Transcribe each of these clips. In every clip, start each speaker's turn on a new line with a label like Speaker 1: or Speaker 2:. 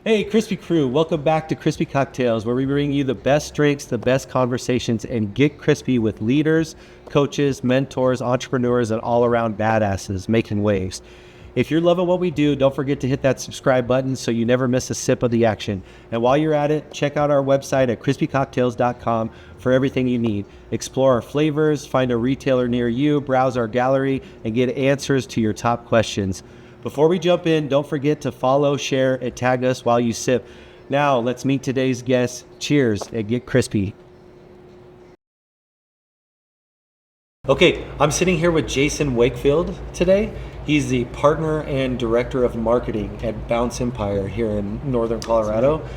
Speaker 1: Hey, Crispy Crew, welcome back to Crispy Cocktails, where we bring you the best drinks, the best conversations, and get crispy with leaders, coaches, mentors, entrepreneurs, and all around badasses making waves. If you're loving what we do, don't forget to hit that subscribe button so you never miss a sip of the action. And while you're at it, check out our website at crispycocktails.com for everything you need. Explore our flavors, find a retailer near you, browse our gallery, and get answers to your top questions. Before we jump in, don't forget to follow, share, and tag us while you sip. Now, let's meet today's guests. Cheers and get crispy. Okay, I'm sitting here with Jason Wakefield today. He's the partner and director of marketing at Bounce Empire here in Northern Colorado.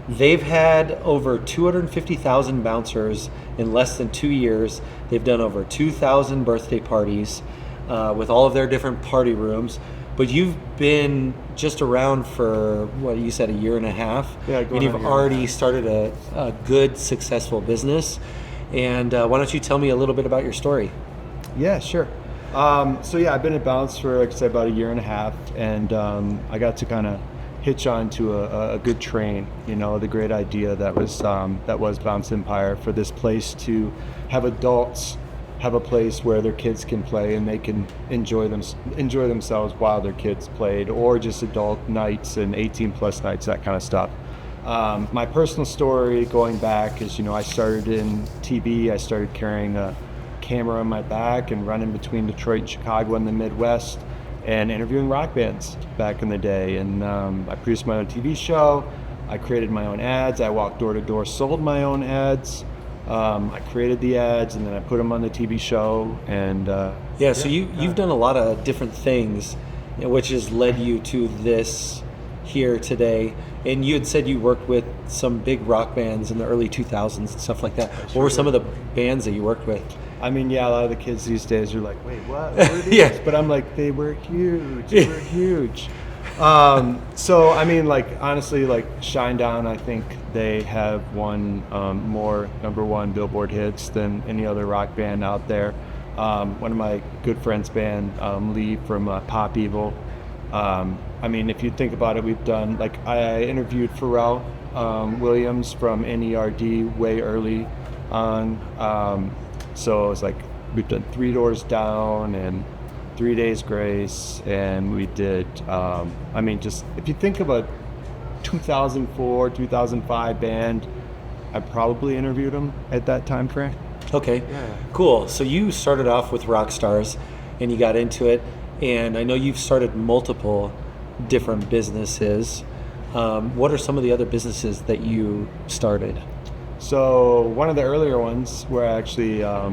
Speaker 1: They've had over 250,000 bouncers in less than 2 years. They've done over 2,000 birthday parties with all of their different party rooms. But you've been just around for, what you said, a year and a half?
Speaker 2: Yeah,
Speaker 1: and you've already started a good, successful business. And why don't you tell me a little bit about your story?
Speaker 2: Yeah, sure. I've been at Bounce for, like I said, about a year and a half, and I got to kind of hitch on to a good train. You know, the great idea that was Bounce Empire, for this place to have adults have a place where their kids can play and they can enjoy themselves while their kids played, or just adult nights and 18 plus nights, that kind of stuff. My personal story going back is, I started in TV. I started carrying a camera on my back and running between Detroit and Chicago in the Midwest and interviewing rock bands back in the day. And I produced my own TV show. I created my own ads. I walked door to door, sold my own ads. I created the ads and then I put them on the TV show. And
Speaker 1: so you've done a lot of different things, which has led you to this here today. And you had said you worked with some big rock bands in the early 2000s and stuff like that. What were some of the bands that you worked with?
Speaker 2: I mean, a lot of the kids these days are like, wait, what? What are these? Yeah. But I'm like, they were huge. They were huge. Honestly, like Shinedown, I think they have won more number one Billboard hits than any other rock band out there. One of my good friends' band, Lee from Pop Evil. If you think about it, we've done, I interviewed Pharrell Williams from NERD way early on. So it's like we've done Three Doors Down and 3 Days Grace, and we did, if you think of a 2004, 2005 band, I probably interviewed them at that time frame.
Speaker 1: Okay, yeah. Cool. So you started off with rock stars and you got into it, and I know you've started multiple different businesses. What are some of the other businesses that you started?
Speaker 2: So one of the earlier ones where I actually, I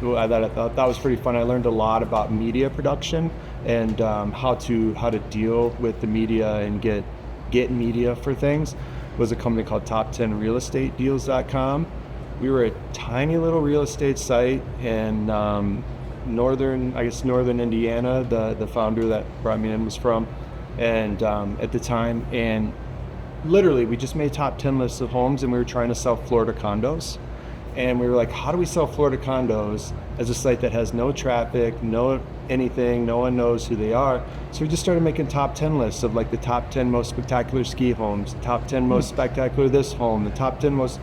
Speaker 2: thought that was pretty fun. I learned a lot about media production and how to deal with the media and get media for things. Was a company called Top10realestatedeals.com. We were a tiny little real estate site in northern Indiana. The founder that brought me in was from, and at the time, and literally we just made top 10 lists of homes, and we were trying to sell Florida condos. And we were like, how do we sell Florida condos as a site that has no traffic, no anything, no one knows who they are? So we just started making top 10 lists of like the top 10 most spectacular ski homes, the top 10 most spectacular this home, the top 10 most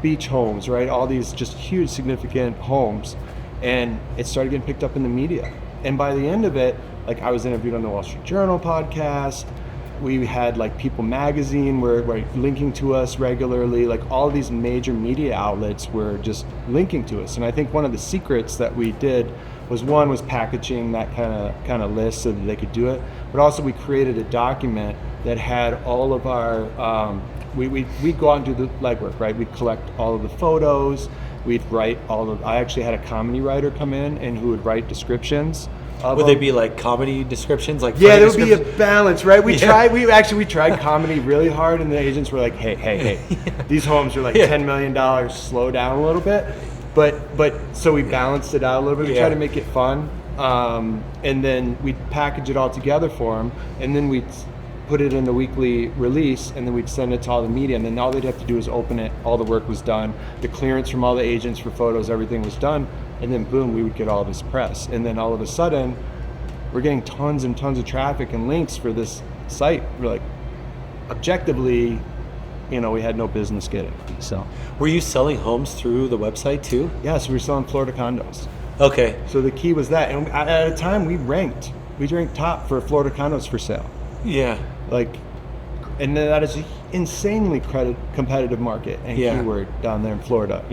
Speaker 2: beach homes, right? All these just huge, significant homes. And it started getting picked up in the media. And by the end of it, I was interviewed on the Wall Street Journal podcast. We had People Magazine were linking to us regularly. All these major media outlets were just linking to us. And I think one of the secrets that we did was packaging that kind of list so that they could do it. But also we created a document that had all of our, we'd go out and do the legwork, right? We'd collect all of the photos. We'd write I actually had a comedy writer come in and who would write descriptions.
Speaker 1: Would they be comedy descriptions?
Speaker 2: There would be a balance, right? We tried comedy really hard, and the agents were like, hey, these homes are $10 million, slow down a little bit. But so we balanced it out a little bit. We tried to make it fun. And then we'd package it all together for them, and then we'd put it in the weekly release, and then we'd send it to all the media, and then all they'd have to do is open it. All the work was done. The clearance from all the agents for photos, everything was done. And then boom, we would get all this press. And then all of a sudden, we're getting tons and tons of traffic and links for this site. We're like, objectively, we had no business getting. So
Speaker 1: Were you selling homes through the website too?
Speaker 2: yeah, so we were selling Florida condos.
Speaker 1: Okay.
Speaker 2: So the key was that, and at a time we ranked top for Florida condos for sale.
Speaker 1: Yeah.
Speaker 2: Like, and that is an insanely competitive market and
Speaker 1: Yeah.
Speaker 2: keyword down there in Florida.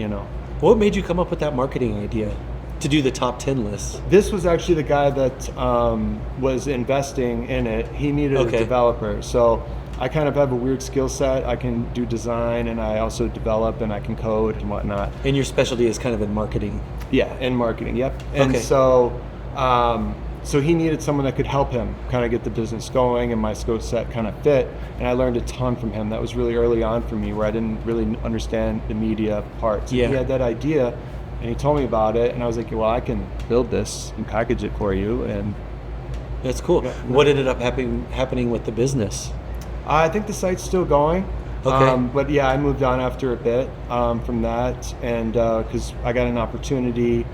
Speaker 1: What made you come up with that marketing idea to do the top 10 list?
Speaker 2: This was actually the guy that was investing in it. He needed a developer. So I kind of have a weird skill set. I can do design, and I also develop, and I can code and whatnot.
Speaker 1: And your specialty is kind of in marketing.
Speaker 2: Yeah, in marketing, yep. And so he needed someone that could help him kind of get the business going, and my skill set kind of fit. And I learned a ton from him. That was really early on for me, where I didn't really understand the media part. So he had that idea, and he told me about it, and I was like, well, I can build this and package it for you. And
Speaker 1: that's cool. Yeah. What ended up happening with the business?
Speaker 2: I think the site's still going.
Speaker 1: Okay.
Speaker 2: But yeah, I moved on after a bit from that, and because I got an opportunity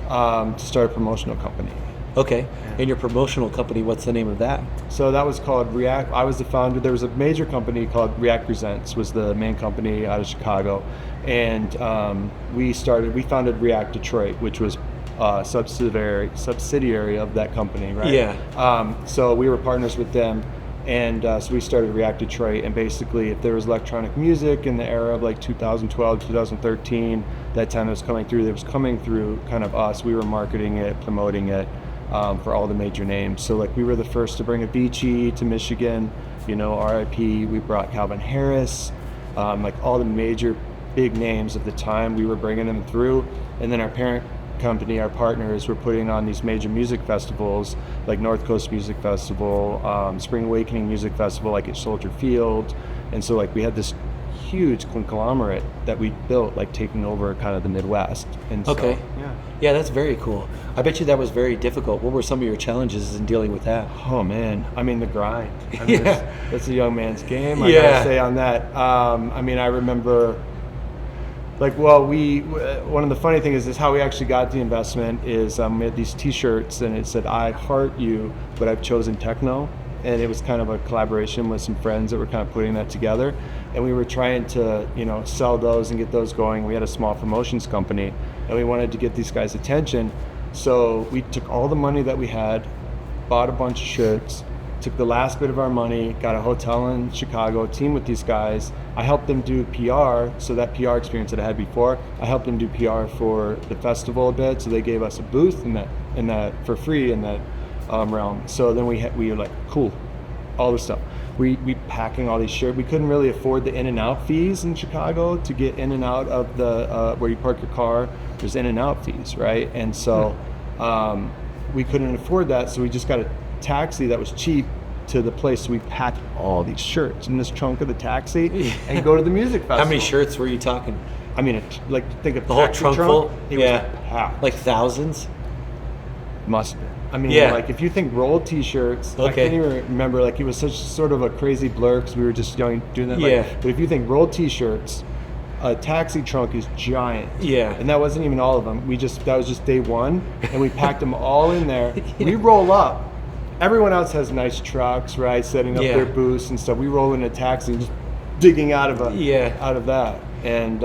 Speaker 2: to start a promotional company.
Speaker 1: Okay.
Speaker 2: Yeah.
Speaker 1: And your promotional company, what's the name of that?
Speaker 2: So that was called React. I was the founder. There was a major company called React Presents, was the main company out of Chicago, and we founded React Detroit, which was a subsidiary of that company, right?
Speaker 1: Yeah.
Speaker 2: So we were partners with them. And so we started React Detroit, and basically if there was electronic music in the era of like 2012, 2013, that time it was coming through kind of us. We were marketing it, promoting it for all the major names. So like we were the first to bring Avicii to Michigan, RIP. We brought Calvin Harris, like all the major big names of the time, we were bringing them through. And then our parent company, our partners, were putting on these major music festivals like North Coast Music Festival, Spring Awakening Music Festival, like at Soldier Field. And so like we had this huge conglomerate that we built, like taking over kind of the Midwest. And so,
Speaker 1: yeah, that's very cool. I bet you that was very difficult. What were some of your challenges in dealing with that?
Speaker 2: Oh man, I mean the grind. I mean, that's a young man's game, I
Speaker 1: gotta
Speaker 2: gotta say on that. I mean, I remember one of the funny things is how we actually got the investment is we had these t-shirts, and it said, I heart you, but I've chosen techno. And it was kind of a collaboration with some friends that were kind of putting that together. And we were trying to, sell those and get those going. We had a small promotions company, and we wanted to get these guys' attention. So we took all the money that we had, bought a bunch of shirts, took the last bit of our money, got a hotel in Chicago, teamed with these guys. I helped them do PR, so that PR experience that I had before, I helped them do PR for the festival a bit, so they gave us a booth in that for free in that realm. So then we were like, cool, all this stuff. We packing all these shirts. We couldn't really afford the in and out fees in Chicago to get in and out of the where you park your car. There's in and out fees, right? And so we couldn't afford that, so we just got a taxi that was cheap to the place. So we packed all these shirts in this trunk of the taxi and go to the music festival.
Speaker 1: How many shirts were you talking?
Speaker 2: I mean, think of
Speaker 1: the whole trunk full.
Speaker 2: It was packed.
Speaker 1: Like thousands.
Speaker 2: Must have been. I mean, like if you think rolled T-shirts, I can't even remember. Like it was such sort of a crazy blur because we were just young doing that. But if you think rolled T-shirts, a taxi trunk is giant.
Speaker 1: Yeah.
Speaker 2: And that wasn't even all of them. That was just day one, and we packed them all in there. We roll up. Everyone else has nice trucks, right? Setting up their booths and stuff. We roll in a taxi and just digging out of that. And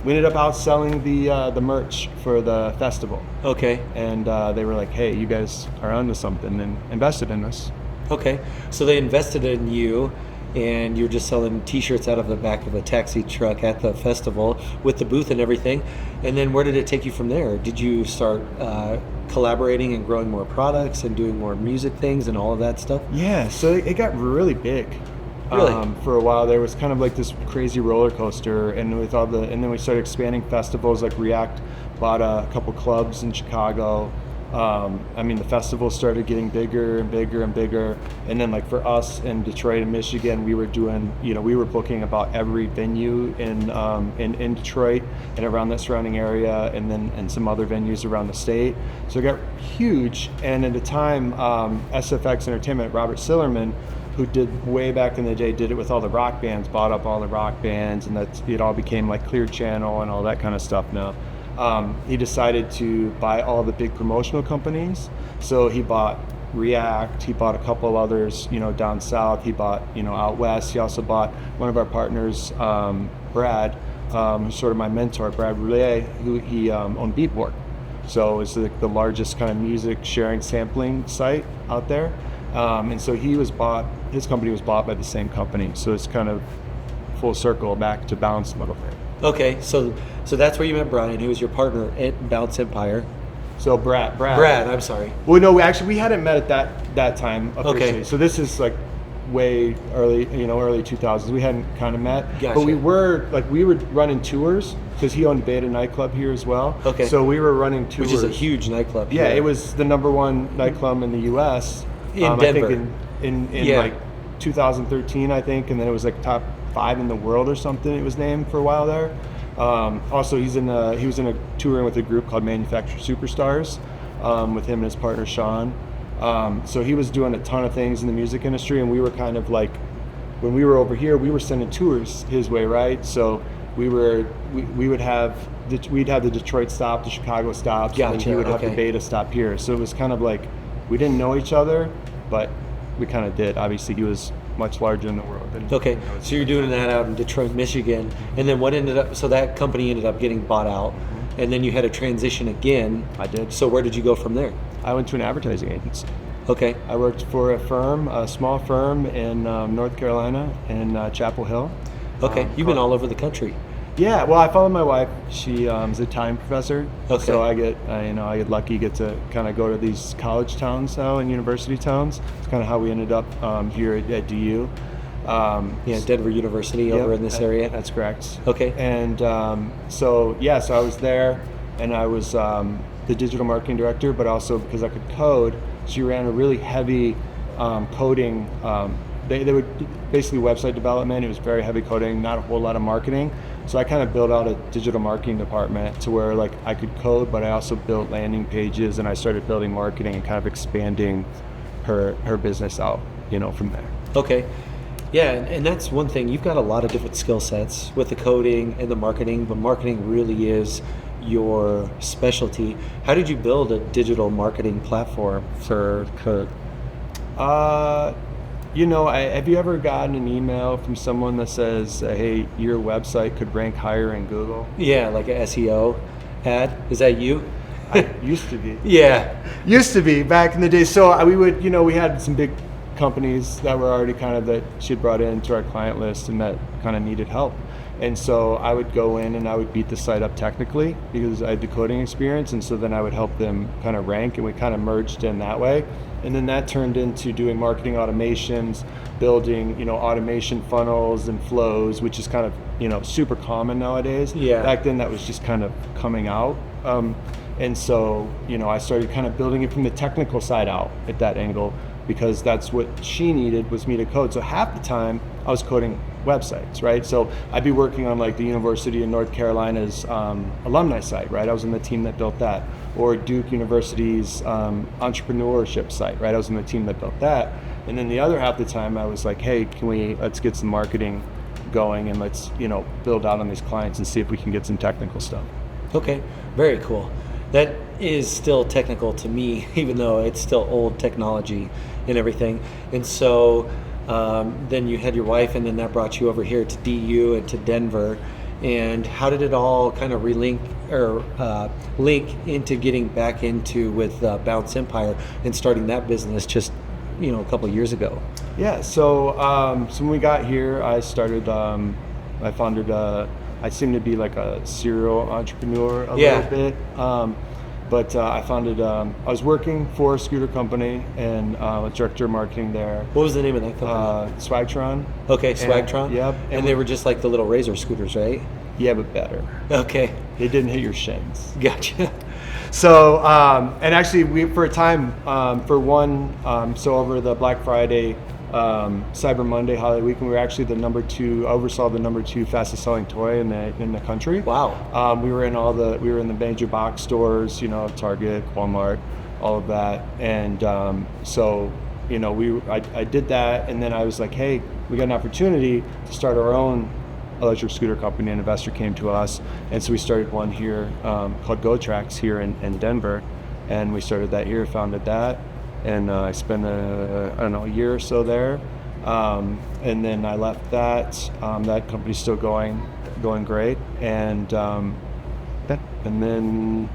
Speaker 2: we ended up outselling the merch for the festival.
Speaker 1: Okay.
Speaker 2: And they were like, hey, you guys are onto something, and invested in us.
Speaker 1: Okay. So they invested in you, and you're just selling T-shirts out of the back of a taxi truck at the festival with the booth and everything. And then where did it take you from there? Did you start collaborating and growing more products and doing more music things and all of that stuff?
Speaker 2: Yeah, so it got really big.
Speaker 1: Really?
Speaker 2: For a while there was kind of like this crazy roller coaster, and then we started expanding festivals. Like React bought a couple clubs in Chicago. I mean, the festival started getting bigger and bigger and bigger, and then like for us in Detroit and Michigan, we were doing, we were booking about every venue in Detroit and around that surrounding area, and some other venues around the state. So it got huge. And at the time, SFX Entertainment, Robert Sillerman, who did way back in the day, did it with all the rock bands, bought up all the rock bands, and it all became like Clear Channel and all that kind of stuff now. He decided to buy all the big promotional companies. So he bought React. He bought a couple of others, down south. He bought, out west. He also bought one of our partners, Brad, who's sort of my mentor, Brad Roulet, who he owned Beatport. So it's like the largest kind of music sharing sampling site out there. And so his company was bought by the same company. So it's kind of full circle back to Bounce a little bit.
Speaker 1: Okay, so that's where you met Brian, who was your partner at Bounce Empire.
Speaker 2: So Brad,
Speaker 1: I'm sorry.
Speaker 2: Well, no, we hadn't met at that time officially.
Speaker 1: Okay.
Speaker 2: So this is like way early, early 2000s. We hadn't kind of met,
Speaker 1: Gotcha.
Speaker 2: but we were running tours because he owned Beta nightclub here as well.
Speaker 1: Okay.
Speaker 2: So we were running tours,
Speaker 1: Which is a huge nightclub.
Speaker 2: Yeah,
Speaker 1: here.
Speaker 2: it was the number one nightclub in the U.S.
Speaker 1: In Denver.
Speaker 2: I think in
Speaker 1: Yeah.
Speaker 2: like 2013, I think, and then it was like top 5 in the world or something. It was named for a while there. Also, he was in a touring with a group called Manufactured Superstars with him and his partner Sean. So he was doing a ton of things in the music industry, and we were kind of like, when we were over here, we were sending tours his way, right? So we'd have the Detroit stop, the Chicago stops, and
Speaker 1: Gotcha,
Speaker 2: he would have
Speaker 1: okay.
Speaker 2: the Beta stop here. So it was kind of like we didn't know each other, but we kind of did. Obviously, he was much larger in the world.
Speaker 1: Okay, so you're doing that out in Detroit, Michigan, and then so that company ended up getting bought out, and then you had a transition again.
Speaker 2: I did.
Speaker 1: So where did you go from there?
Speaker 2: I went to an advertising agency.
Speaker 1: Okay.
Speaker 2: I worked for a small firm in North Carolina in Chapel Hill.
Speaker 1: Okay, you've been all over the country.
Speaker 2: Yeah, well, I followed my wife. She is a time professor,
Speaker 1: Okay.
Speaker 2: so I get lucky, get to kind of go to these college towns now and university towns. It's kind of how we ended up here at DU.
Speaker 1: Denver University over in this area.
Speaker 2: That's correct.
Speaker 1: Okay.
Speaker 2: And so I was there, and I was the digital marketing director, but also because I could code, she ran a really heavy coding. They would basically website development. It was very heavy coding, not a whole lot of marketing. So I kind of built out a digital marketing department to where like I could code, but I also built landing pages, and I started building marketing and kind of expanding her business out, from there.
Speaker 1: Okay. Yeah, and that's one thing. You've got a lot of different skill sets with the coding and the marketing, but marketing really is your specialty. How did you build a digital marketing platform for Code?
Speaker 2: Have you ever gotten an email from someone that says, hey, your website could rank higher in Google?
Speaker 1: Yeah, like an SEO ad. Is that you?
Speaker 2: Used to be.
Speaker 1: Yeah.
Speaker 2: Used to be back in the day. So we would, we had some big companies that were already kind of that she had brought into our client list and that kind of needed help. And so I would go in and I would beat the site up technically because I had the coding experience. And so then I would help them kind of rank, and we kind of merged in that way. And then that turned into doing marketing automations, building, automation funnels and flows, which is kind of, super common nowadays.
Speaker 1: Yeah.
Speaker 2: Back then that was just kind of coming out. And so, I started kind of building it from the technical side out at that angle, because that's what she needed, was me to code. So half the time I was coding websites, right? So I'd be working on like the University of North Carolina's alumni site, right? I was in the team that built that. Or Duke University's entrepreneurship site, right? I was in the team that built that. And then the other half the time I was like, hey, let's get some marketing going, and let's, build out on these clients and see if we can get some technical stuff.
Speaker 1: Okay, very cool. That is still technical to me, even though it's still old technology and everything. And so then you had your wife, and then that brought you over here to DU and to Denver. And how did it all kind of link into getting back into with Bounce Empire and starting that business just a couple of years ago? Yeah, so when we got here, I started. I founded. I seem to be like a serial entrepreneur a little bit. But I founded, I was working for a scooter company and a director of marketing there. What was the name of that company?
Speaker 2: Swagtron.
Speaker 1: Okay, Swagtron?
Speaker 2: Yep.
Speaker 1: And they were just like the little Razor scooters, right?
Speaker 2: Yeah, but better.
Speaker 1: Okay.
Speaker 2: They didn't hit your shins.
Speaker 1: Gotcha.
Speaker 2: So, and actually for a time, so over the Black Friday, Cyber Monday holiday weekend, we were actually oversaw the number 2 fastest selling toy in the country.
Speaker 1: Wow.
Speaker 2: We were in the major box stores, Target, Walmart, all of that. And so, I did that, and then I was like, hey, we got an opportunity to start our own electric scooter company. An investor came to us, and so we started one here called GoTrax here in Denver, and we started that here, founded that. and I spent a year or so there, and then I left that. That company's still going great, and then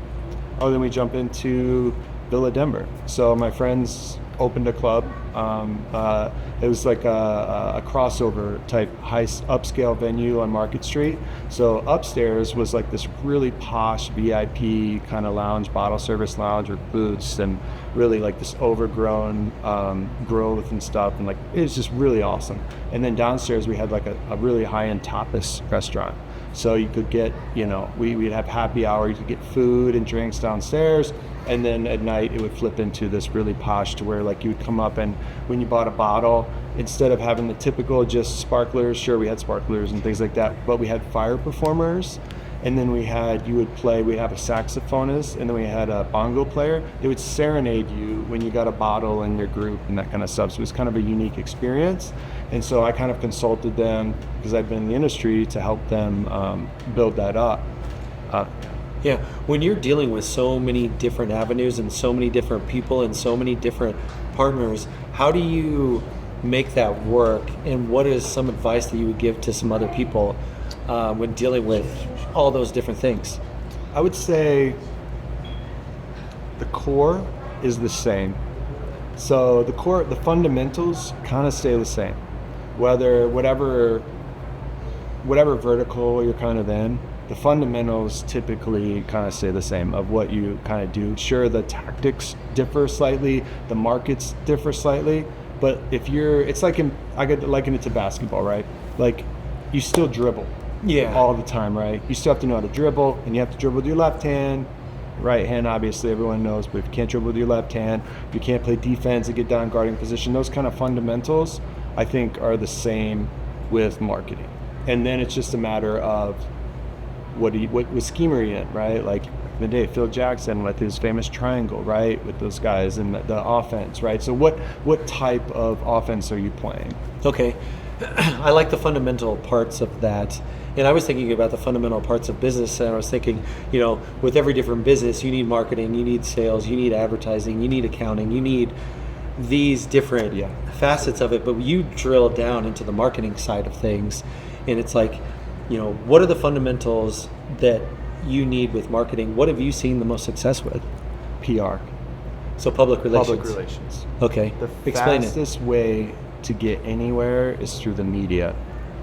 Speaker 2: then we jump into Villa Denver. So my friends opened a club. It was like a crossover type upscale venue on Market Street. So upstairs was like this really posh VIP kind of lounge, bottle service lounge with booths, and really like this overgrown growth and stuff, and like it was just really awesome. And then downstairs we had like a really high-end tapas restaurant. So you could get, we'd have happy hour, you could get food and drinks downstairs, and then at night it would flip into this really posh to where like you would come up, and when you bought a bottle, instead of having the typical just sparklers, sure we had sparklers and things like that, but we had fire performers, and then we'd have a saxophonist, and then we had a bongo player. They would serenade you when you got a bottle in your group and that kind of stuff. So it was kind of a unique experience. And so I kind of consulted them, because I'd been in the industry, to help them build that up.
Speaker 1: Yeah, when you're dealing with so many different avenues and so many different people and so many different partners, how do you make that work? And what is some advice that you would give to some other people when dealing with all those different things?
Speaker 2: I would say the core is the same. So the fundamentals kind of stay the same. Whatever vertical you're kind of in, the fundamentals typically kind of stay the same of what you kind of do. Sure, the tactics differ slightly, the markets differ slightly, but it's like I could liken it to basketball, right? Like you still dribble all the time, right? You still have to know how to dribble, and you have to dribble with your left hand. Right hand, obviously, everyone knows, but if you can't dribble with your left hand, if you can't play defense and get down guarding position, those kind of fundamentals, I think, are the same with marketing. And then it's just a matter of what scheme are you in, right? Like in the day, Phil Jackson with his famous triangle, right? With those guys and the offense, right? So what type of offense are you playing?
Speaker 1: Okay. I like the fundamental parts of that. And I was thinking about the fundamental parts of business, and I was thinking, with every different business, you need marketing, you need sales, you need advertising, you need accounting, you need these different facets of it, but you drill down into the marketing side of things, and it's like, what are the fundamentals that you need with marketing? What have you seen the most success with?
Speaker 2: PR.
Speaker 1: So public relations.
Speaker 2: Public relations.
Speaker 1: Okay.
Speaker 2: The fastest way to get anywhere is through the media.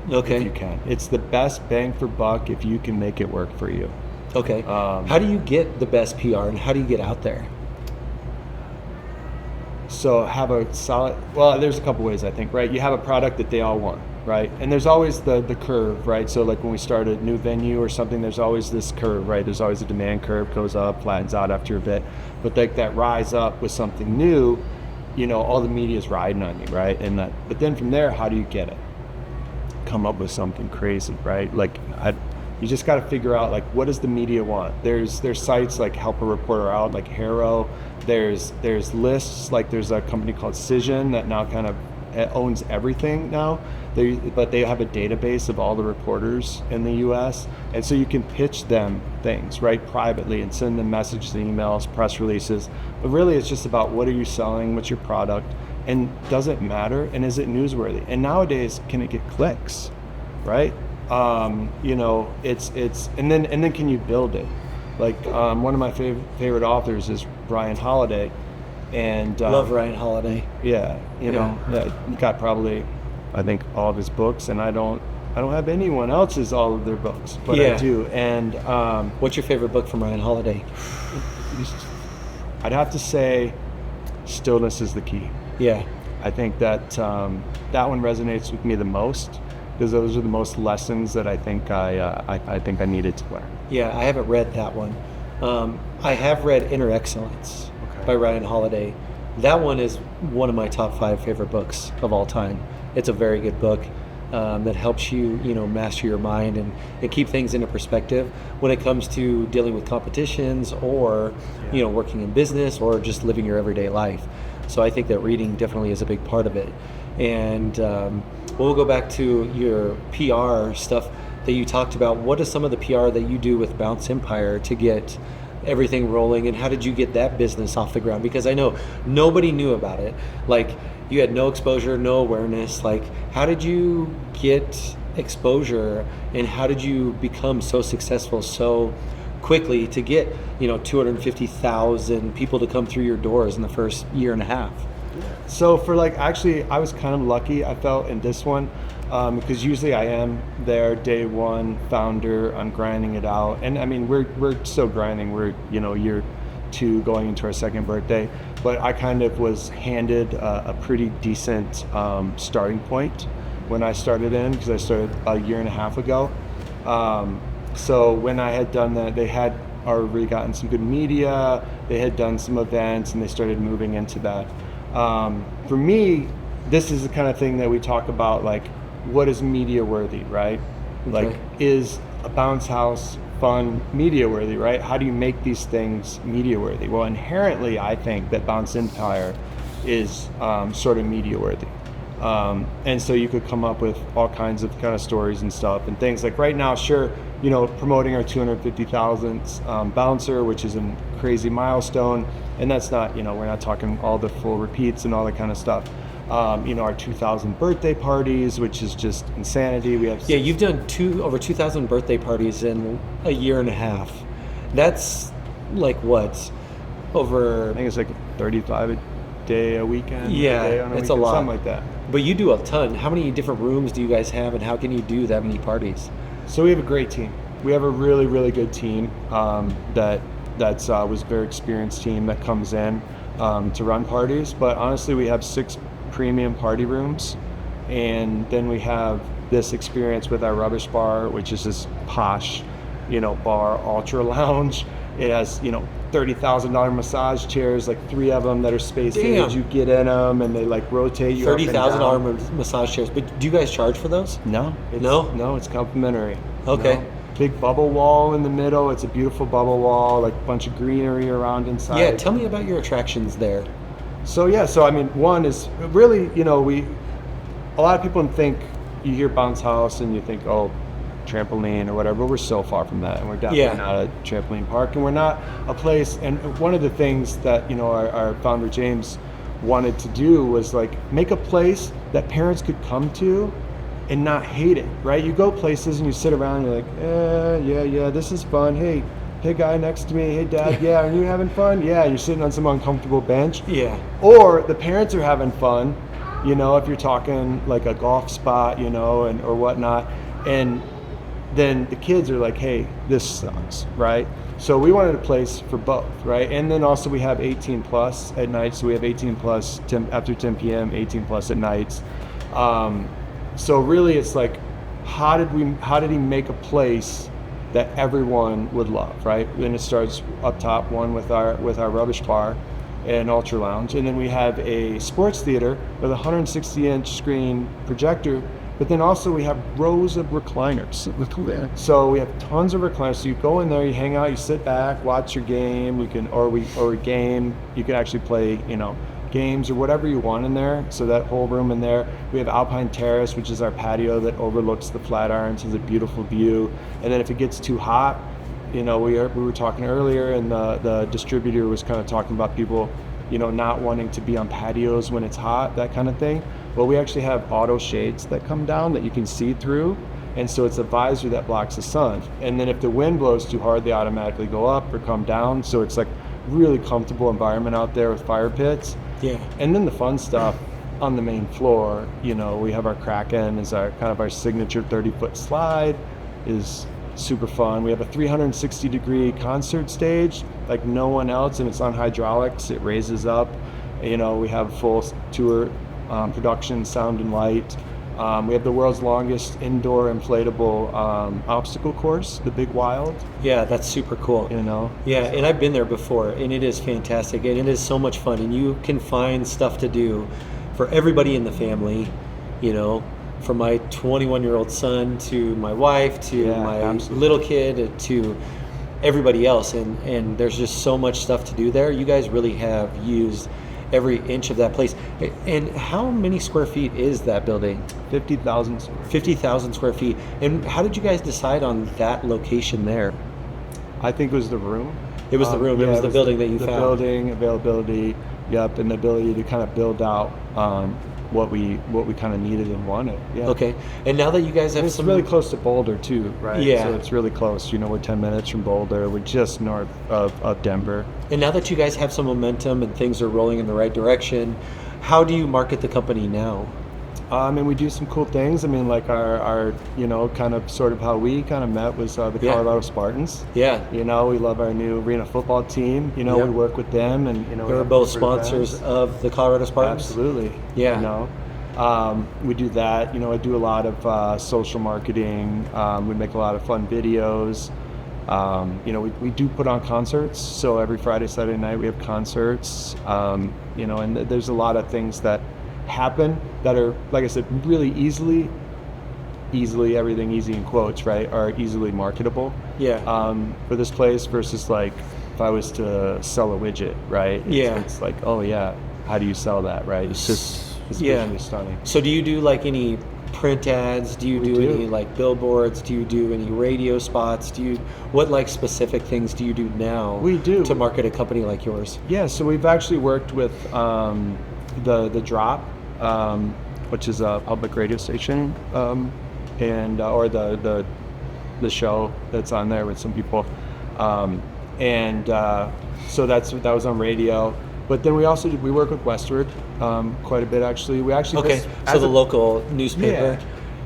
Speaker 1: Okay.
Speaker 2: If you can. It's the best bang for buck if you can make it work for you.
Speaker 1: Okay. How do you get the best PR, and how do you get out there?
Speaker 2: So have a solid, there's a couple ways, I think, right? You have a product that they all want, right? And there's always the curve, right? So like when we start a new venue or something, there's always this curve, right? There's always a demand curve, goes up, flattens out after a bit. But like that rise up with something new, all the media is riding on you, right? But then from there, how do you get it? Come up with something crazy, right? Like you just got to figure out, like, what does the media want? There's sites like Help a Reporter Out, like Harrow. There's lists, like there's a company called Cision that now kind of owns everything now. But they have a database of all the reporters in the U.S. And so you can pitch them things, right, privately, and send them messages, emails, press releases. But really, it's just about what are you selling, what's your product, and does it matter, and is it newsworthy? And nowadays, can it get clicks, right? It's and then can you build it? Like one of my favorite authors is Ryan Holiday, and
Speaker 1: love Ryan Holiday.
Speaker 2: Yeah, got probably, I think, all of his books, and I don't have anyone else's all of their books, but I do. And
Speaker 1: what's your favorite book from Ryan Holiday?
Speaker 2: I'd have to say, Stillness is the Key.
Speaker 1: Yeah,
Speaker 2: I think that that one resonates with me the most, because those are the most lessons that I think I needed to learn.
Speaker 1: Yeah, I haven't read that one. I have read Inner Excellence by Ryan Holiday. That one is one of my top 5 favorite books of all time. It's a very good book that helps you, master your mind and keep things into perspective when it comes to dealing with competitions or, working in business or just living your everyday life. So I think that reading definitely is a big part of it. And we'll go back to your PR stuff that you talked about. What is some of the PR that you do with Bounce Empire to get everything rolling, and how did you get that business off the ground? Because I know nobody knew about it. Like, you had no exposure, no awareness. Like, how did you get exposure, and how did you become so successful so quickly to get 250,000 people to come through your doors in the first year and a half?
Speaker 2: So for actually, I was kind of lucky, I felt, in this one, because usually I am there day one, founder, I'm grinding it out. And I mean, we're still grinding. We're, year two going into our second birthday, but I kind of was handed a pretty decent starting point when I started in, because I started about a year and a half ago. So when I had done that, they had already gotten some good media, they had done some events, and they started moving into that. For me, this is the kind of thing that we talk about, like, what is media worthy, right? Okay. Like, is a bounce house fun media worthy, right? How do you make these things media worthy? Well, inherently, I think that Bounce Empire is sort of media worthy. And so you could come up with all kinds of kind of stories and stuff and things. Like right now, sure, promoting our 250,000th bouncer, which is a crazy milestone. And that's not, we're not talking all the full repeats and all that kind of stuff. Our 2,000 birthday parties, which is just insanity. We have
Speaker 1: you've done over 2,000 birthday parties in a year and a half. That's like what? Over,
Speaker 2: I think it's like 35 a day a weekend.
Speaker 1: Yeah,
Speaker 2: a day on a
Speaker 1: it's
Speaker 2: weekend,
Speaker 1: a lot.
Speaker 2: Something like that.
Speaker 1: But you do a ton. How many different rooms do you guys have, and how can you do that many parties?
Speaker 2: So we have a great team. We have a really, really good team that was a very experienced team that comes in to run parties. But honestly, we have 6 premium party rooms, and then we have this experience with our rubbish bar, which is this posh, bar, ultra lounge. It has, $30,000 massage chairs, like 3 of them that are space age. You get in them and they rotate you.
Speaker 1: $30,000 massage chairs. But do you guys charge for those?
Speaker 2: No. It's complimentary.
Speaker 1: Okay.
Speaker 2: Big bubble wall in the middle. It's a beautiful bubble wall, a bunch of greenery around inside.
Speaker 1: Yeah, tell me about your attractions there.
Speaker 2: So I mean, one is really, a lot of people think, you hear bounce house and you think, oh, trampoline or whatever. We're so far from that, and we're definitely not a trampoline park, and we're not a place. And one of the things that our founder James wanted to do was make a place that parents could come to and not hate it, right? You go places and you sit around and you're like, yeah, this is fun. Hey guy next to me, hey dad, yeah, are you having fun? Yeah, you're sitting on some uncomfortable bench.
Speaker 1: Yeah.
Speaker 2: Or the parents are having fun, if you're talking like a golf spot, or whatnot, and then the kids are like, hey, this sucks, right? So we wanted a place for both, right? And then also we have 18 plus at night, so we have 18 plus after 10 p.m., 18 plus at nights. So really it's like, how did he make a place that everyone would love, right? And it starts up top, one with our rubbish bar and ultra lounge, and then we have a sports theater with a 160-inch screen projector. But then also we have rows of recliners. So we have tons of recliners. So you go in there, you hang out, you sit back, watch your game. You can, or game. You can actually play, games or whatever you want in there. So that whole room in there. We have Alpine Terrace, which is our patio that overlooks the Flatirons. Has a beautiful view. And then if it gets too hot, we were talking earlier, and the distributor was kind of talking about people, not wanting to be on patios when it's hot, that kind of thing. Well, we actually have auto shades that come down that you can see through, and so it's a visor that blocks the sun. And then if the wind blows too hard, they automatically go up or come down. So it's really comfortable environment out there with fire pits.
Speaker 1: Yeah. And
Speaker 2: then the fun stuff on the main floor, we have our Kraken as our kind of our signature 30-foot slide, is super fun. We have a 360-degree concert stage like no one else, and it's on hydraulics. It raises up. We have full tour production, sound and light. We have the world's longest indoor inflatable obstacle course, the Big Wild.
Speaker 1: Yeah, that's super cool. Yeah, and I've been there before, and it is fantastic, and it is so much fun, and you can find stuff to do for everybody in the family, from my 21-year-old son to my wife to my little kid to everybody else, and there's just so much stuff to do there. You guys really have used every inch of that place. And how many square feet is that building?
Speaker 2: 50,000
Speaker 1: square feet. And how did you guys decide on that location there?
Speaker 2: I think it was the room.
Speaker 1: It was the room. It was the building that you
Speaker 2: the
Speaker 1: found.
Speaker 2: building availability, yep, and the ability to kind of build out what we kind of needed and wanted. Yeah.
Speaker 1: Okay. And now that you guys have
Speaker 2: It's
Speaker 1: some
Speaker 2: really close to Boulder too, right?
Speaker 1: Yeah.
Speaker 2: So it's really close. You know, we're 10 minutes from Boulder. We're just north of Denver.
Speaker 1: And now that you guys have some momentum and things are rolling in the right direction, how do you market the company now?
Speaker 2: And we do some cool things. I mean, like our you know, kind of sort of how we kind of met was the Colorado Spartans.
Speaker 1: Yeah.
Speaker 2: You know, we love our new arena football team. You know,
Speaker 1: Yep.
Speaker 2: we work with them, and you know,
Speaker 1: We're
Speaker 2: we have
Speaker 1: both
Speaker 2: corporate
Speaker 1: sponsors
Speaker 2: events.
Speaker 1: of the Colorado Spartans.
Speaker 2: Absolutely.
Speaker 1: Yeah.
Speaker 2: You know, we do that. You know, I do a lot of social marketing. We make a lot of fun videos. You know, we do put on concerts. So every Friday, Saturday night, we have concerts. You know, and there's a lot of things that happen that are, like I said, really easily, everything easy in quotes, right, are easily marketable.
Speaker 1: Yeah.
Speaker 2: For this place versus like if I was to sell a widget, right? It's like, oh yeah, how do you sell that, right? It's visually stunning.
Speaker 1: So do you do like any print ads? Do you do any like billboards? Do you do any radio spots? What like specific things do you do now?
Speaker 2: We do.
Speaker 1: To market a company like yours?
Speaker 2: Yeah, so we've actually worked with the Drop, which is a public radio station, and or the show that's on there with some people, so that was on radio. But then we work with Westward quite a bit actually. We actually
Speaker 1: So the local newspaper.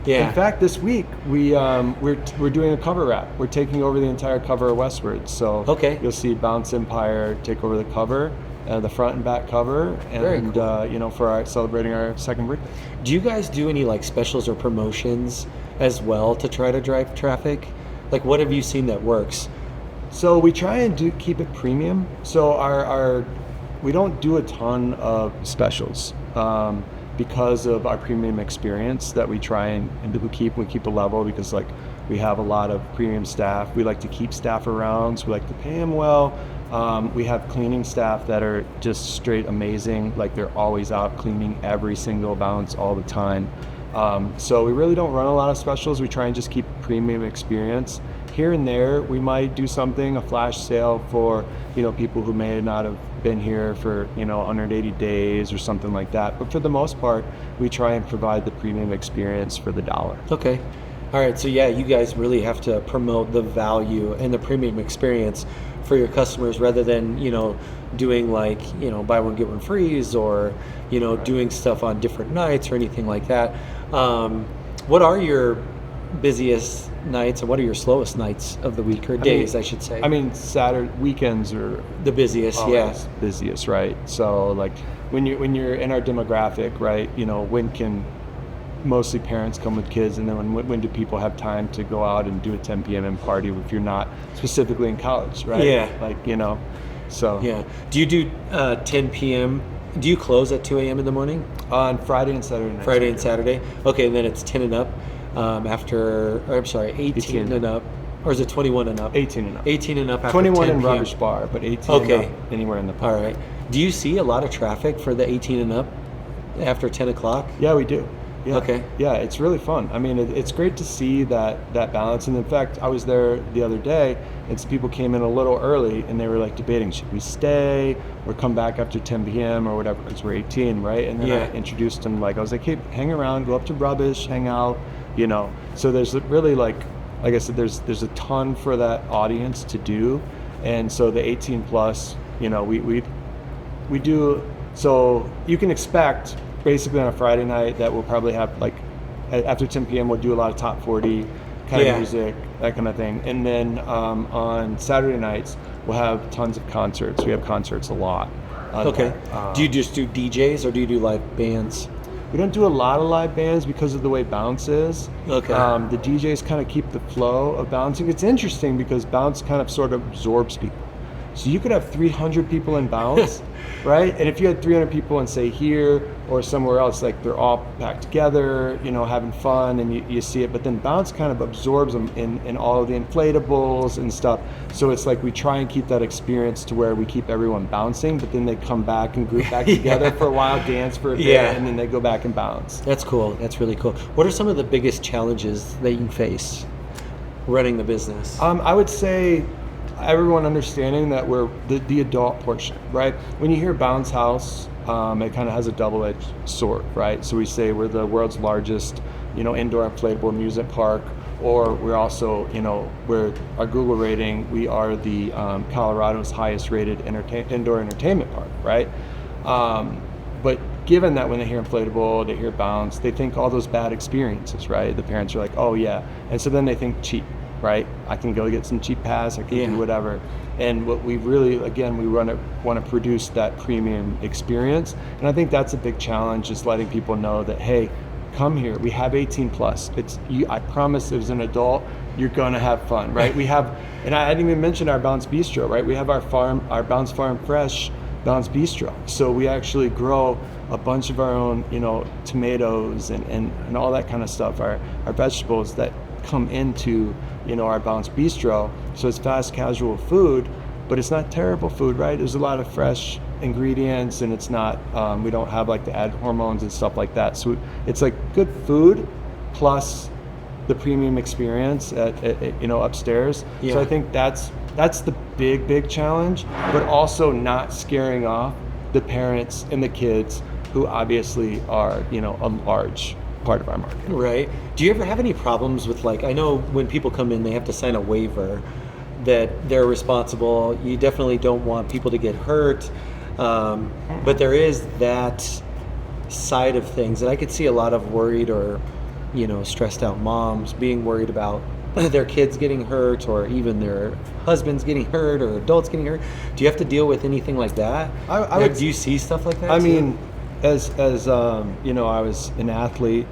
Speaker 1: Yeah.
Speaker 2: In fact, this week we're doing a cover wrap. We're taking over the entire cover of Westward. So you'll see Bounce Empire take over the cover, the front and back cover, and
Speaker 1: cool.
Speaker 2: you know, for celebrating our second birthday.
Speaker 1: Do you guys do any like specials or promotions as well to try to drive traffic? Like, what have you seen that works?
Speaker 2: So we try and keep it premium. So we don't do a ton of specials because of our premium experience that we try and we keep a level, because like we have a lot of premium staff. We like to keep staff around, so we like to pay them well. We have cleaning staff that are just straight amazing. Like they're always out cleaning every single bounce all the time. So we really don't run a lot of specials. We try and just keep a premium experience. Here and there, we might do something, a flash sale for, you know, people who may not have been here for, you know, 180 days or something like that. But for the most part, we try and provide the premium experience for the dollar.
Speaker 1: Okay. All right. So yeah, you guys really have to promote the value and the premium experience for your customers, rather than, you know, doing like, you know, buy one get one frees, or, you know, doing stuff on different nights or anything like that. What are your busiest nights and what are your slowest nights of the week, or days, I should say?
Speaker 2: I mean, Saturday weekends are
Speaker 1: the busiest.
Speaker 2: busiest, right? So like when you're in our demographic, right, you know, when can mostly parents come with kids, and then when do people have time to go out and do a 10 p.m. party if you're not specifically in college, right?
Speaker 1: Yeah.
Speaker 2: Like, you know, so.
Speaker 1: Yeah. Do you do 10 p.m.? Do you close at 2 a.m. in the morning?
Speaker 2: On Friday and Saturday nights.
Speaker 1: Friday and Saturday. Okay, and then it's 10 and up. 18 and up. Or is it 21 and up?
Speaker 2: 18 and up.
Speaker 1: 18 and up after
Speaker 2: 21
Speaker 1: 10
Speaker 2: in
Speaker 1: p.m.
Speaker 2: Rubbish Bar, but 18 and up anywhere in the park.
Speaker 1: All right. Do you see a lot of traffic for the 18 and up after 10 o'clock?
Speaker 2: Yeah, we do. Yeah.
Speaker 1: Okay.
Speaker 2: Yeah, it's really fun. I mean, it's great to see that balance. And in fact, I was there the other day, and some people came in a little early, and they were like debating, should we stay or come back after 10 p.m. or whatever, because we're 18, right? And then I introduced them, like I was like, hey, hang around, go up to Rubbish, hang out, you know. So there's really like I said, there's a ton for that audience to do. And so the 18 plus, you know, we do. So you can expect basically on a Friday night that we'll probably have, like, after 10 p.m. we'll do a lot of top 40 kind of music, that kind of thing. And then on Saturday nights we'll have tons of concerts. We have concerts a lot.
Speaker 1: Okay. Do you just do DJs or do you do live bands?
Speaker 2: We don't do a lot of live bands because of the way Bounce is.
Speaker 1: Okay.
Speaker 2: The DJs kind of keep the flow of bouncing. It's interesting because Bounce kind of sort of absorbs people. So you could have 300 people in Bounce, right? And if you had 300 people in, say, here or somewhere else, like they're all packed together, you know, having fun, and you see it. But then Bounce kind of absorbs them in all of the inflatables and stuff. So it's like we try and keep that experience to where we keep everyone bouncing, but then they come back and group back together for a while, dance for a bit, and then they go back and bounce.
Speaker 1: That's cool. That's really cool. What are some of the biggest challenges that you face running the business?
Speaker 2: I would say everyone understanding that we're the adult portion, right? When you hear bounce house, it kind of has a double-edged sword, right? So we say we're the world's largest, indoor inflatable amusement park, or we're also, we're our Google rating, we are the Colorado's highest rated indoor entertainment park, right? But given that when they hear inflatable, they hear bounce, they think all those bad experiences, right? The parents are like, oh yeah. And so then they think cheap, right? I can go get some cheap pass, I can do whatever. And what we really, again, we want to produce that premium experience. And I think that's a big challenge, just letting people know that, hey, come here. We have 18 plus. I promise as an adult, you're going to have fun, right? We have, and I didn't even mention our Bounce Bistro, right? We have our Bounce Farm Fresh Bounce Bistro. So we actually grow a bunch of our own, tomatoes and all that kind of stuff, our vegetables that come into, our Bounce Bistro. So it's fast casual food, but it's not terrible food, right? There's a lot of fresh ingredients, and it's not, we don't have like the added hormones and stuff like that. So it's like good food plus the premium experience at upstairs.
Speaker 1: Yeah.
Speaker 2: So I think that's the big challenge, but also not scaring off the parents and the kids who obviously are, a large part of our market.
Speaker 1: Right. Do you ever have any problems with, like, I know when people come in, they have to sign a waiver that they're responsible. You definitely don't want people to get hurt. But there is that side of things. And I could see a lot of worried or, stressed out moms being worried about their kids getting hurt, or even their husbands getting hurt, or adults getting hurt. Do you have to deal with anything like that? Do you see stuff like that?
Speaker 2: I mean, as I was an athlete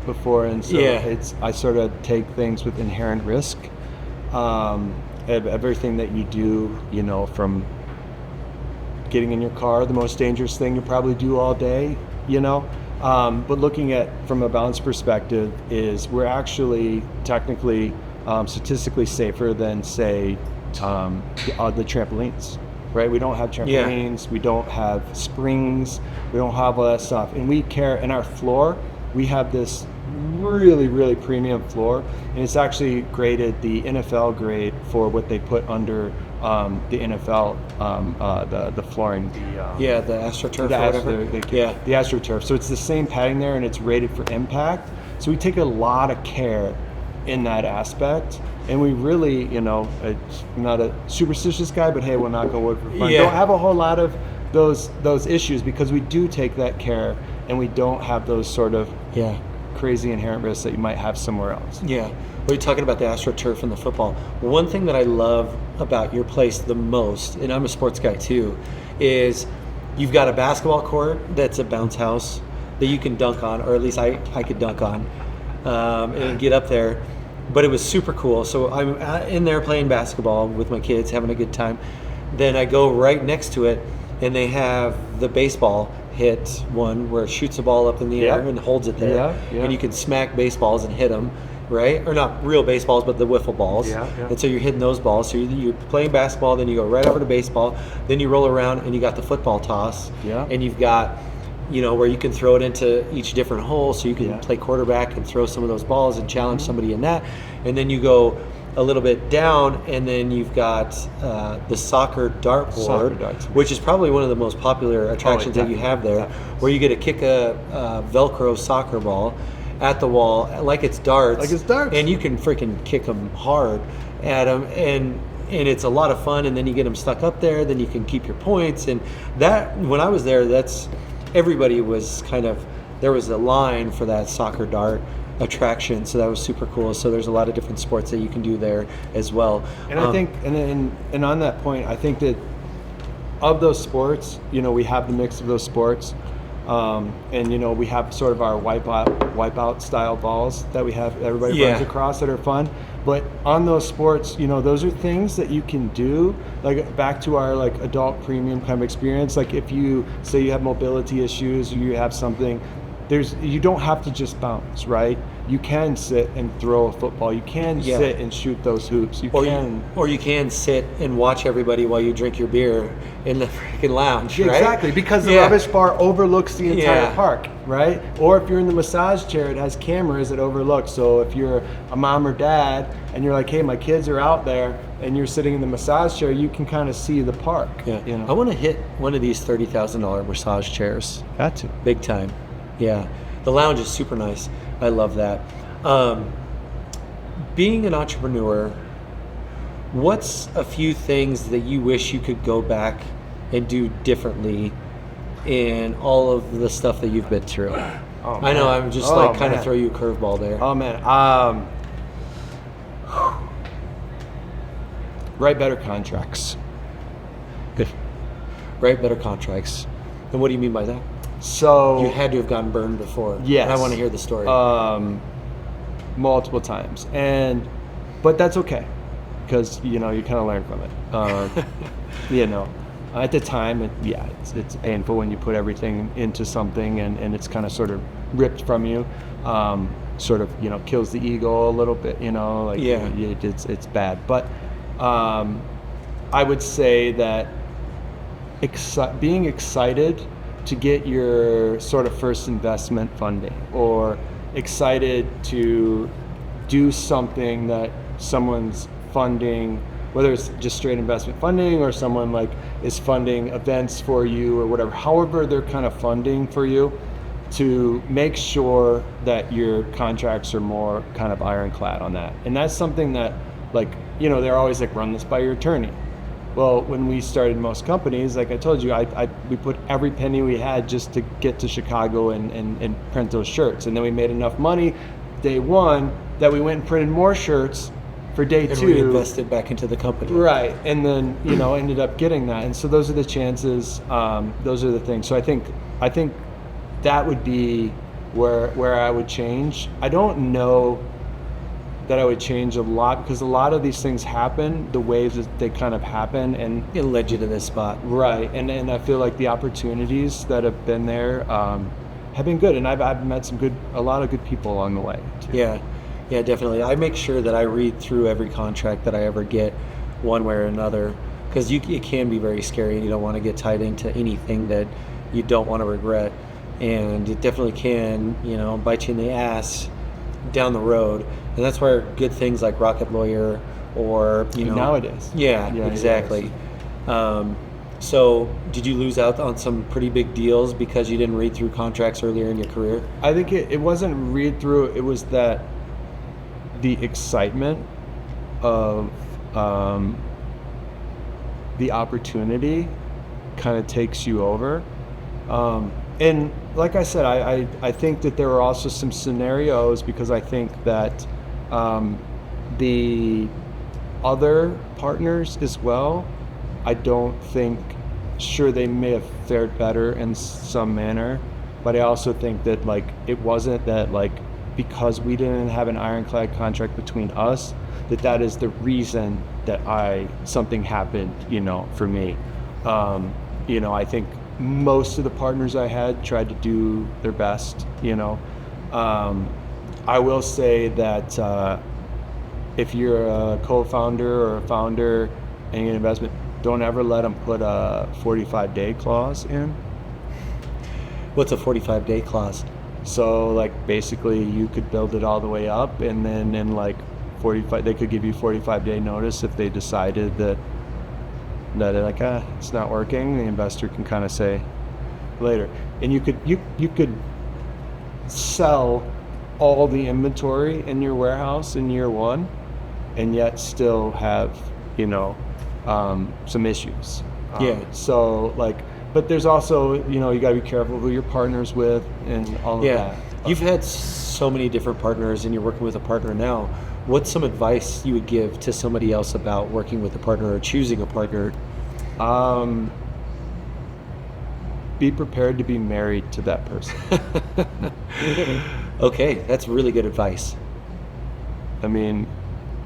Speaker 2: before, and so I sort of take things with inherent risk. Everything that you do, from getting in your car, the most dangerous thing you probably do all day, but looking at from a balance perspective is we're actually technically statistically safer than, say, the trampolines. Right, we don't have trampolines, we don't have springs, we don't have all that stuff, and we care. In our floor, we have this really premium floor, and it's actually graded the NFL grade for what they put under the NFL, the flooring,
Speaker 1: the AstroTurf,
Speaker 2: the AstroTurf. So it's the same padding there, and it's rated for impact. So we take a lot of care in that aspect. And we really, I'm not a superstitious guy, but hey, we'll knock on wood for fun. Don't have a whole lot of those issues, because we do take that care, and we don't have those sort of crazy inherent risks that you might have somewhere else.
Speaker 1: Yeah. We're talking about the AstroTurf and the football. One thing that I love about your place the most, and I'm a sports guy too, is you've got a basketball court that's a bounce house that you can dunk on, or at least I could dunk on, and get up there. But it was super cool. So I'm in there playing basketball with my kids, having a good time. Then I go right next to it, and they have the baseball hit one where it shoots the ball up in the air and holds it there. And you can smack baseballs and hit them, right? Or not real baseballs, but the wiffle balls. And so you're hitting those balls. So you're playing basketball, then you go right over to baseball, then you roll around, and you got the football toss. And you've got, where you can throw it into each different hole, so you can play quarterback and throw some of those balls and challenge somebody in that. And then you go a little bit down, and then you've got the soccer dartboard, which is probably one of the most popular attractions that you have there, where you get to kick a Velcro soccer ball at the wall like it's darts. And you can freaking kick them hard at them, and it's a lot of fun. And then you get them stuck up there, then you can keep your points. And that, when I was there, everybody was there was a line for that soccer dart attraction, so that was super cool. So there's a lot of different sports that you can do there as well.
Speaker 2: And I think, and on that point, I think that of those sports, we have the mix of those sports, and we have sort of our wipeout style balls that we have everybody runs across that are fun. But on those sports, those are things that you can do, like back to our like adult premium kind of experience. Like if you say you have mobility issues, or you have something, you don't have to just bounce, right? You can sit and throw a football. You can sit and shoot those hoops. You
Speaker 1: can sit and watch everybody while you drink your beer in the freaking lounge, right?
Speaker 2: Exactly, because the rubbish bar overlooks the entire park, right? Or if you're in the massage chair, it has cameras that overlook. So if you're a mom or dad and you're like, hey, my kids are out there, and you're sitting in the massage chair, you can kind of see the park.
Speaker 1: Yeah.
Speaker 2: You know?
Speaker 1: I want to hit one of these $30,000 massage chairs.
Speaker 2: Got to.
Speaker 1: Big time. Yeah. The lounge is super nice. I love that. Being an entrepreneur, what's a few things that you wish you could go back and do differently in all of the stuff that you've been through? Oh, I know, I'm just kind of throw you a curveball there.
Speaker 2: Oh man. Write better contracts.
Speaker 1: Good. Write better contracts. And what do you mean by that?
Speaker 2: So
Speaker 1: you had to have gotten burned before.
Speaker 2: Yes.
Speaker 1: And I want to hear the story.
Speaker 2: Multiple times, but that's okay, because you kind of learn from it. At the time, it's painful when you put everything into something and it's kind of sort of ripped from you. Sort of kills the ego a little bit. It's bad. But I would say that being excited to get your sort of first investment funding, or excited to do something that someone's funding, whether it's just straight investment funding or someone is funding events for you or whatever, however they're kind of funding for you, to make sure that your contracts are more kind of ironclad on that. And that's something that they're always run this by your attorney. Well, when we started most companies, like I told you, we put every penny we had just to get to Chicago and print those shirts. And then we made enough money day one that we went and printed more shirts for day two.
Speaker 1: And reinvested back into the company.
Speaker 2: Right. And then, ended up getting that. And so those are the chances. Those are the things. So I think that would be where I would change. I don't know that I would change a lot, because a lot of these things happen the ways that they kind of happen, and
Speaker 1: it led you to this spot.
Speaker 2: Right. And I feel like the opportunities that have been there have been good, and I've met a lot of good people along the way too.
Speaker 1: Yeah, definitely. I make sure that I read through every contract that I ever get, one way or another, because it can be very scary, and you don't want to get tied into anything that you don't want to regret, and it definitely can bite you in the ass down the road. And that's where good things like Rocket Lawyer or
Speaker 2: nowadays.
Speaker 1: Yeah, exactly. So did you lose out on some pretty big deals because you didn't read through contracts earlier in your career?
Speaker 2: I think it wasn't read through, it was that the excitement of the opportunity kind of takes you over. And like I said, I think that there were also some scenarios, because I think that the other partners as well, I don't think, sure, they may have fared better in some manner, but I also think that it wasn't that because we didn't have an ironclad contract between us, that is the reason that something happened, for me. I think most of the partners I had tried to do their best, I will say that if you're a co-founder or a founder in an investment, don't ever let them put a 45-day clause in.
Speaker 1: What's a 45-day clause?
Speaker 2: So basically you could build it all the way up, and then in 45, they could give you 45-day notice if they decided that it's not working. The investor can kind of say later, and you could sell all the inventory in your warehouse in year one, and yet still have some issues. So but there's also you got to be careful who you're partners with and all of that.
Speaker 1: You've had so many different partners, and you're working with a partner now. What's some advice you would give to somebody else about working with a partner or choosing a partner? Be prepared to be married to that person. Okay, that's really good advice.
Speaker 2: I mean,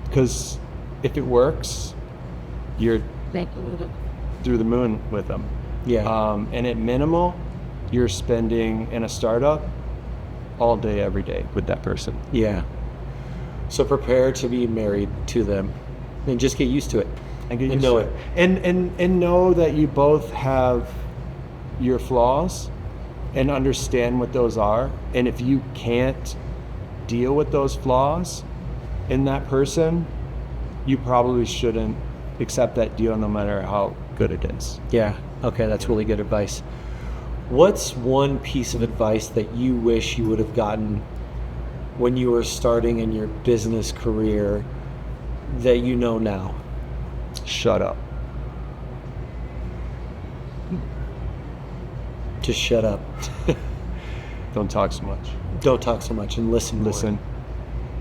Speaker 2: because if it works, you're through the moon with them.
Speaker 1: Yeah.
Speaker 2: And at minimal, you're spending in a startup all day, every day with that person.
Speaker 1: Yeah. So prepare to be married to them and just get used to it.
Speaker 2: And know it. And know that you both have your flaws and understand what those are. And if you can't deal with those flaws in that person, you probably shouldn't accept that deal no matter how good it is.
Speaker 1: Yeah. Okay, that's really good advice. What's one piece of advice that you wish you would have gotten when you were starting in your business career that you know now?
Speaker 2: Shut up.
Speaker 1: Just shut up.
Speaker 2: Don't talk so much.
Speaker 1: Don't talk so much and listen more.
Speaker 2: Listen.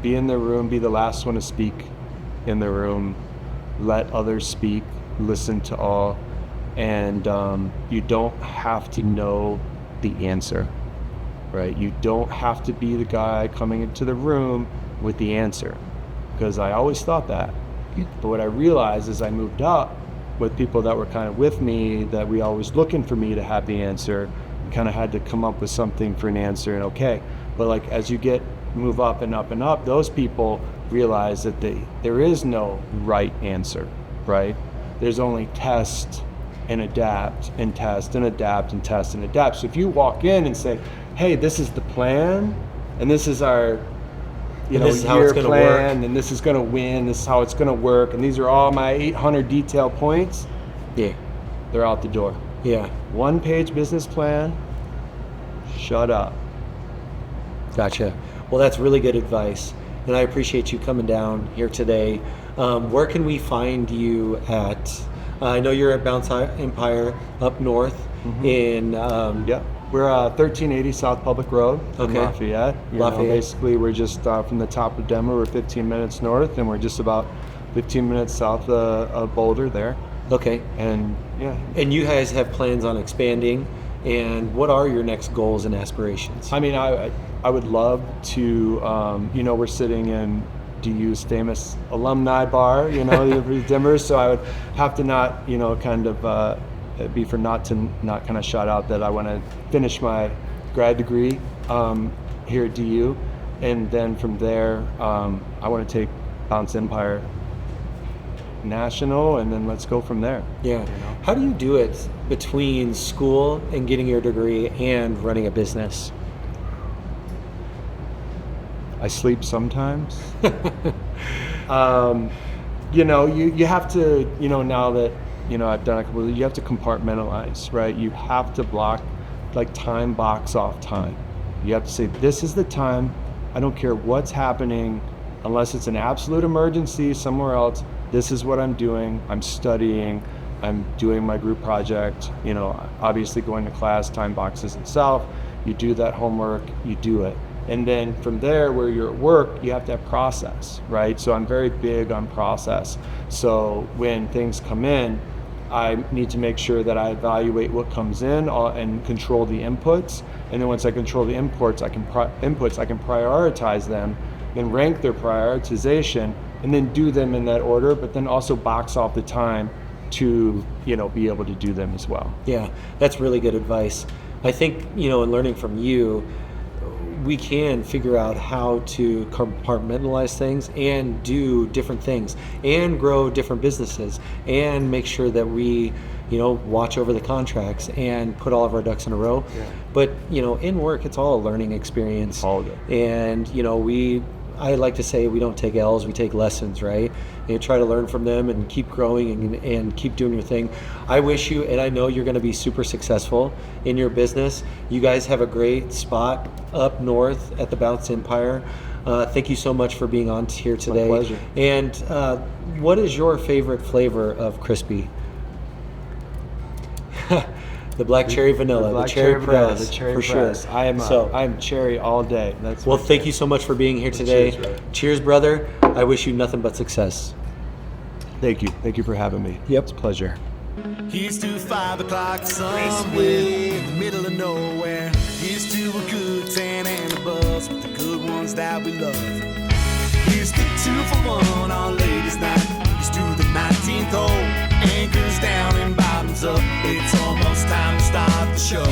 Speaker 2: Be in the room. Be the last one to speak in the room. Let others speak. Listen to all. And you don't have to know the answer, right? You don't have to be the guy coming into the room with the answer, because I always thought that. But what I realized as I moved up with people that were kind of with me, that we always looking for me to have the answer, we kind of had to come up with something for an answer. And okay, but like as you move up and up and up, those people realize that there is no right answer, right? There's only test and adapt and test and adapt and test and adapt. So if you walk in and say, hey, this is the plan and this is our
Speaker 1: this is how it's going to work,
Speaker 2: and this is going to win, this is how it's going to work, and these are all my 800 detail points,
Speaker 1: yeah,
Speaker 2: they're out the door.
Speaker 1: Yeah.
Speaker 2: 1-page business plan, shut up.
Speaker 1: Gotcha. Well, that's really good advice, and I appreciate you coming down here today. Where can we find you at? I know you're at Bounce Empire up north in...
Speaker 2: We're 1380 South Public Road in Lafayette. Basically, we're just from the top of Denver. We're 15 minutes north, and we're just about 15 minutes south of Boulder there.
Speaker 1: Okay.
Speaker 2: And yeah.
Speaker 1: And you guys have plans on expanding, and what are your next goals and aspirations?
Speaker 2: I mean, I would love to, we're sitting in DU's famous alumni bar, Denver, so I would have to not, it'd be for not kind of shout out that I want to finish my grad degree here at DU, and then from there I want to take Bounce Empire national, and then let's go from there.
Speaker 1: Yeah. How do you do it between school and getting your degree and running a business?
Speaker 2: I sleep sometimes. You have to, now that I've done a couple you have to compartmentalize, right? You have to box off time. You have to say, this is the time, I don't care what's happening, unless it's an absolute emergency somewhere else, this is what I'm doing. I'm studying, I'm doing my group project, obviously going to class, time boxes itself. You do that homework, you do it. And then from there, where you're at work, you have to have process, right? So I'm very big on process. So when things come in, I need to make sure that I evaluate what comes in and control the inputs. And then once I control the inputs, I can prioritize them and rank their prioritization, and then do them in that order, but then also box off the time to, be able to do them as well.
Speaker 1: Yeah, that's really good advice. I think, in learning from you, we can figure out how to compartmentalize things and do different things and grow different businesses and make sure that we, watch over the contracts and put all of our ducks in a row. Yeah. But, in work, it's all a learning experience.
Speaker 2: All of it.
Speaker 1: And, I like to say we don't take L's, we take lessons, right? And try to learn from them and keep growing and keep doing your thing. I wish you, and I know you're going to be super successful in your business. You guys have a great spot up north at the Bounce Empire. Thank you so much for being on here today.
Speaker 2: My pleasure.
Speaker 1: And what is your favorite flavor of crispy? The black cherry vanilla, the cherry press,
Speaker 2: the cherry
Speaker 1: for
Speaker 2: press.
Speaker 1: Sure.
Speaker 2: I'm cherry all day.
Speaker 1: Well, thank you so much for being here today.
Speaker 2: Cheers,
Speaker 1: brother. I wish you nothing but success.
Speaker 2: Thank you. Thank you for having me.
Speaker 1: Yep.
Speaker 2: It's a pleasure.
Speaker 3: Here's to 5 o'clock somewhere in the middle of nowhere. Here's to a good tan and a buzz with the good ones that we love. Here's to 2 for 1 on ladies' night. Here's to the 19th hole. Anchors down and bottoms up. It's almost time to start the show.